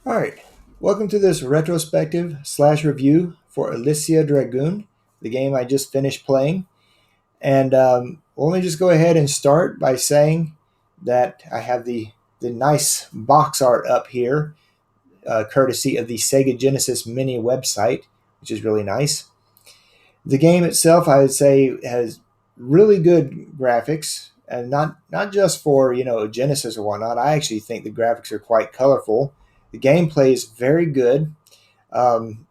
All right, welcome to this retrospective slash review for Alisia Dragoon, the game I just finished playing. And let me just go ahead and start by saying that I have the nice box art up here, courtesy of the Sega Genesis Mini website, which is really nice. The game itself, I would say, has really good graphics, and not just for Genesis or whatnot. I actually think the graphics are quite colorful. The gameplay is very good. Um,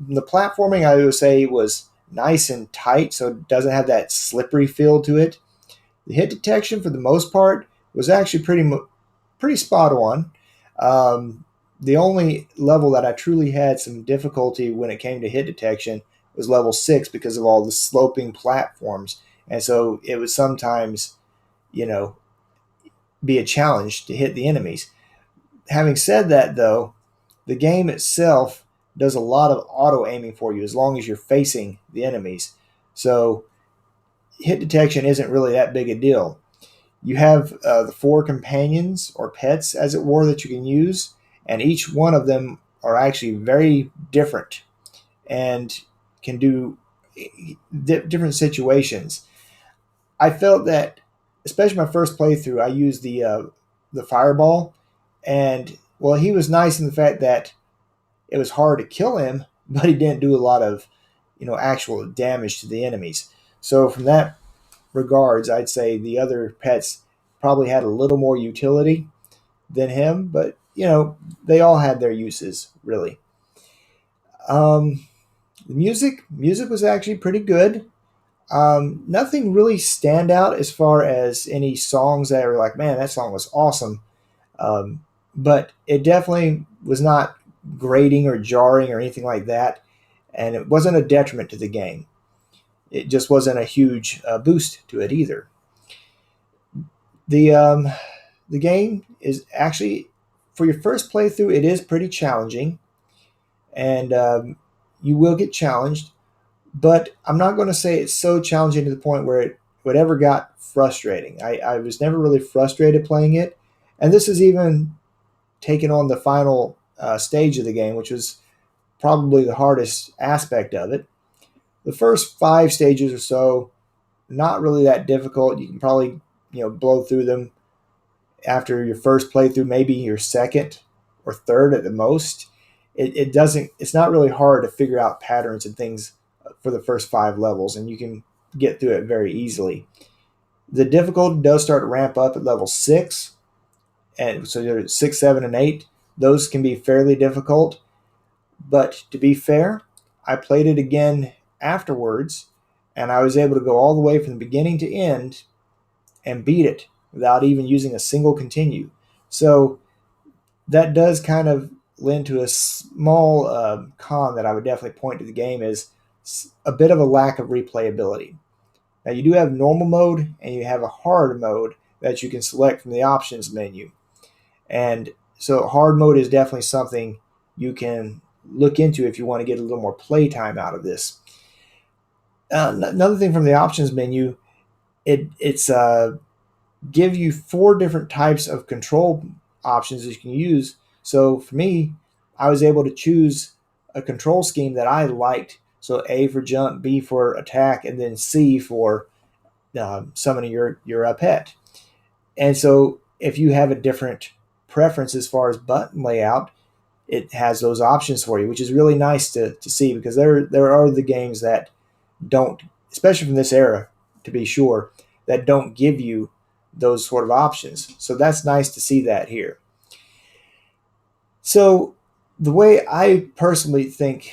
the platforming, I would say, was nice and tight, so it doesn't have that slippery feel to it. The hit detection, for the most part, was actually pretty spot on. Um, the only level that I truly had some difficulty when it came to hit detection was level 6 because of all the sloping platforms, and so it would sometimes, you know, be a challenge to hit the enemies. Having said that, though, the game itself does a lot of auto aiming for you as long as you're facing the enemies. So hit detection isn't really that big a deal. You have the four companions or pets, as it were, that you can use, and each one of them are actually very different and can do different situations. I felt that, especially my first playthrough, I used the fireball, and well, he was nice in the fact that it was hard to kill him, but he didn't do a lot of actual damage to the enemies. So from that regards, I'd say the other pets probably had a little more utility than him, but they all had their uses really. The music was actually pretty good. Nothing really stand out as far as any songs that were like, man, that song was awesome. Um, but it definitely was not grating or jarring or anything like that, and it wasn't a detriment to the game. It just wasn't a huge boost to it either. The um, the game is actually, for your first playthrough, it is pretty challenging, and you will get challenged. But I'm not going to say it's so challenging to the point where it would ever got frustrating. I was never really frustrated playing it, and this is even taking on the final stage of the game, which was probably the hardest aspect of it. The first five stages or so, not really that difficult. You can probably blow through them after your first playthrough, maybe your second or third at the most. It doesn't. It's not really hard to figure out patterns and things for the first five levels, and you can get through it very easily. The difficulty does start to ramp up at level 6, and so there's 6, 7, and 8. Those can be fairly difficult, but to be fair, I played it again afterwards, and I was able to go all the way from the beginning to end and beat it without even using a single continue. So that does kind of lend to a small con that I would definitely point to the game is a bit of a lack of replayability. Now you do have normal mode and you have a hard mode that you can select from the options menu. And so hard mode is definitely something you can look into if you want to get a little more playtime out of this. Another thing from the options menu, it's give you four different types of control options that you can use. So for me, I was able to choose a control scheme that I liked. So A for jump, B for attack, and then C for summoning your pet. And so if you have a different preference as far as button layout, it has those options for you, which is really nice to see because there are the games that don't, especially from this era, to be sure, that don't give you those sort of options. So that's nice to see that here. So the way I personally think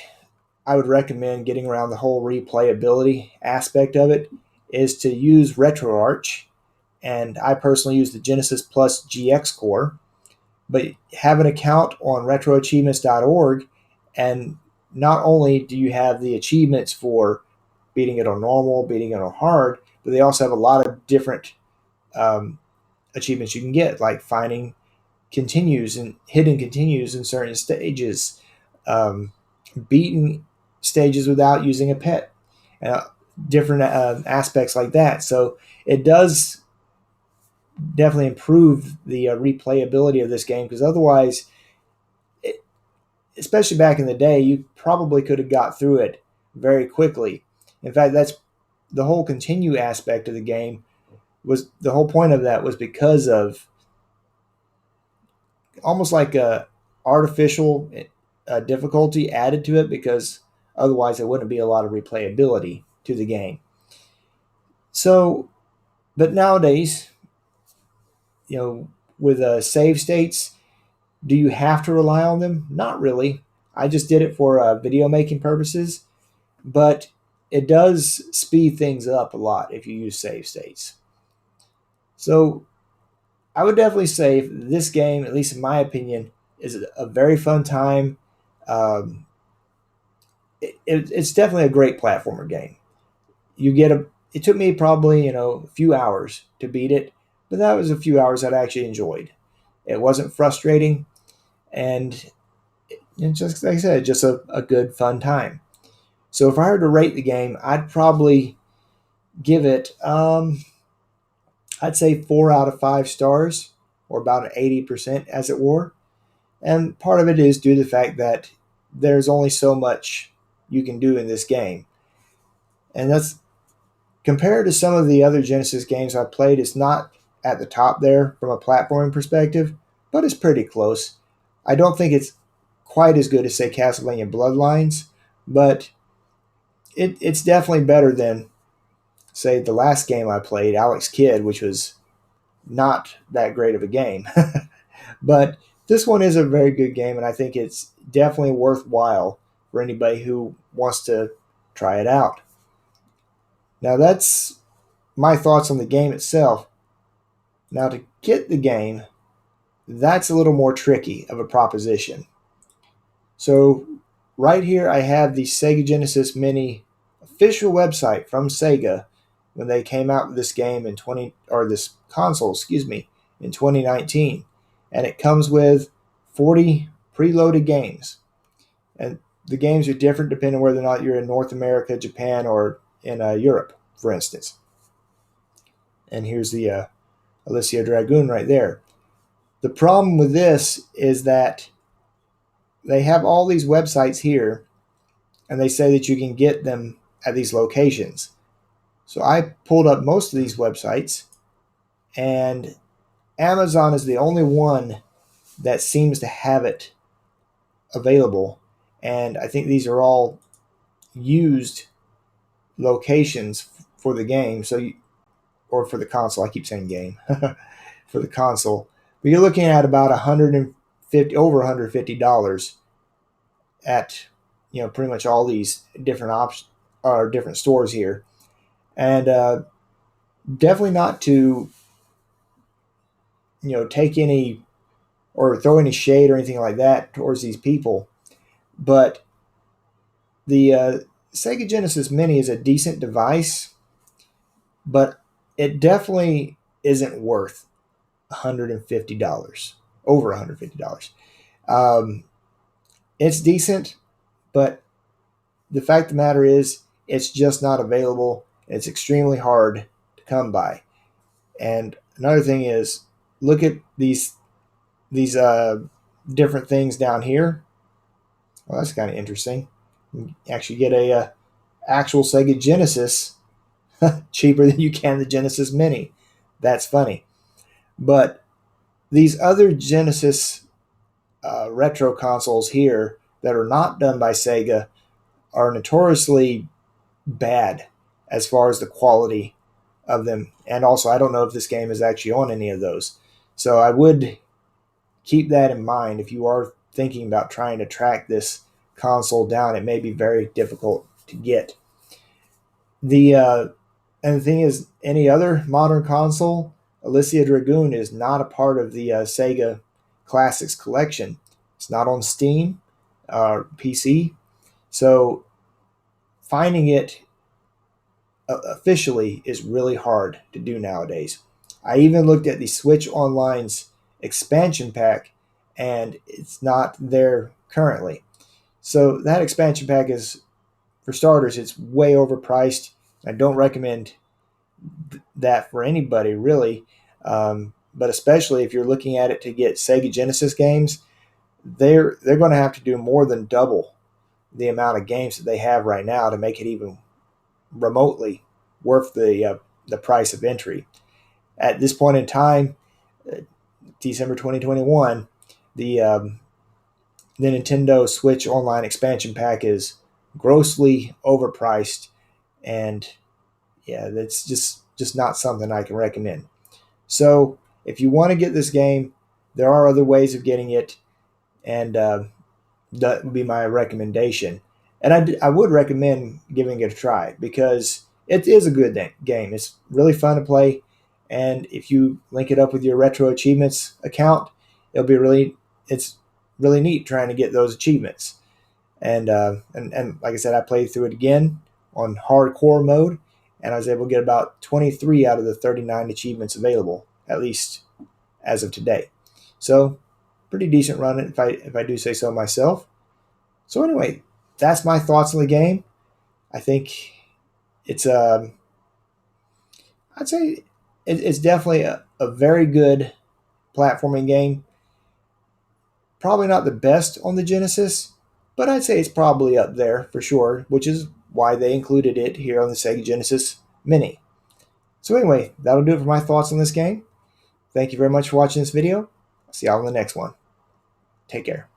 I would recommend getting around the whole replayability aspect of it is to use RetroArch, and I personally use the Genesis Plus GX core. But have an account on retroachievements.org, and not only do you have the achievements for beating it on normal, beating it on hard, but they also have a lot of different um, achievements you can get, like finding continues and hidden continues in certain stages, um, beating stages without using a pet, uh, different aspects like that. So it does definitely improve the replayability of this game because otherwise especially back in the day, you probably could have got through it very quickly. In fact, that's the whole continue aspect of the game. Was the whole point of that was because of almost like a artificial difficulty added to it, because otherwise there wouldn't be a lot of replayability to the game. So, but nowadays, with save states, do you have to rely on them? Not really. I just did it for video making purposes, but it does speed things up a lot if you use save states. So I would definitely say this game, at least in my opinion, is a very fun time. Um, it's definitely a great platformer game. You get a. It took me probably a few hours to beat it, but that was a few hours that I actually enjoyed. It wasn't frustrating, and just like I said, just a good fun time. So if I were to rate the game, I'd probably give it, I'd say 4 out of 5 stars, or about an 80%, as it were. And part of it is due to the fact that there's only so much you can do in this game. And that's compared to some of the other Genesis games I've played, it's not at the top there from a platforming perspective, but it's pretty close. I don't think it's quite as good as, say, Castlevania Bloodlines, but it's definitely better than, say, the last game I played, Alex Kidd, which was not that great of a game. But this one is a very good game, and I think it's definitely worthwhile for anybody who wants to try it out. Now, that's my thoughts on the game itself. Now, to get the game, that's a little more tricky of a proposition. So, right here, I have the Sega Genesis Mini official website from Sega when they came out with this game this console, in 2019, and it comes with 40 preloaded games, and the games are different depending on whether or not you're in North America, Japan, or in Europe, for instance. And here's the Alisia Dragoon right there. The problem with this is that they have all these websites here, and they say that you can get them at these locations. So I pulled up most of these websites, and Amazon is the only one that seems to have it available. And I think these are all used locations for the game. Or for the console. I keep saying game. For the console. But you're looking at about over $150 at pretty much all these different options or different stores here. And definitely not to take any or throw any shade or anything like that towards these people, but the Sega Genesis Mini is a decent device, but it definitely isn't worth $150, over $150. It's decent, but the fact of the matter is it's just not available. It's extremely hard to come by. And another thing is, look at these different things down here. Well, that's kind of interesting. You actually get a actual Sega Genesis cheaper than you can the Genesis Mini. That's funny. But these other Genesis retro consoles here that are not done by Sega are notoriously bad as far as the quality of them. And also, I don't know if this game is actually on any of those. So I would keep that in mind if you are thinking about trying to track this console down. It may be very difficult to get. And the thing is, any other modern console, Alisia Dragoon is not a part of the Sega Classics collection. It's not on Steam, PC. So finding it officially is really hard to do nowadays. I even looked at the Switch Online's expansion pack, and it's not there currently. So that expansion pack is, for starters, it's way overpriced. I don't recommend that for anybody, really. But especially if you're looking at it to get Sega Genesis games, they're going to have to do more than double the amount of games that they have right now to make it even remotely worth the price of entry. At this point in time, December 2021, the Nintendo Switch Online expansion pack is grossly overpriced, and yeah, that's just not something I can recommend. So if you want to get this game, there are other ways of getting it, and that would be my recommendation. And I would recommend giving it a try because it is a good game. It's really fun to play, and if you link it up with your Retro Achievements account, it'll be it's really neat trying to get those achievements. And like I said, I played through it again on hardcore mode, and I was able to get about 23 out of the 39 achievements available, at least as of today. So, pretty decent run if I do say so myself. So anyway, that's my thoughts on the game. I think it's I'd say it's definitely a very good platforming game. Probably not the best on the Genesis, but I'd say it's probably up there for sure, which is why they included it here on the Sega Genesis Mini. So anyway, that'll do it for my thoughts on this game. Thank you very much for watching this video. I'll see y'all in the next one. Take care.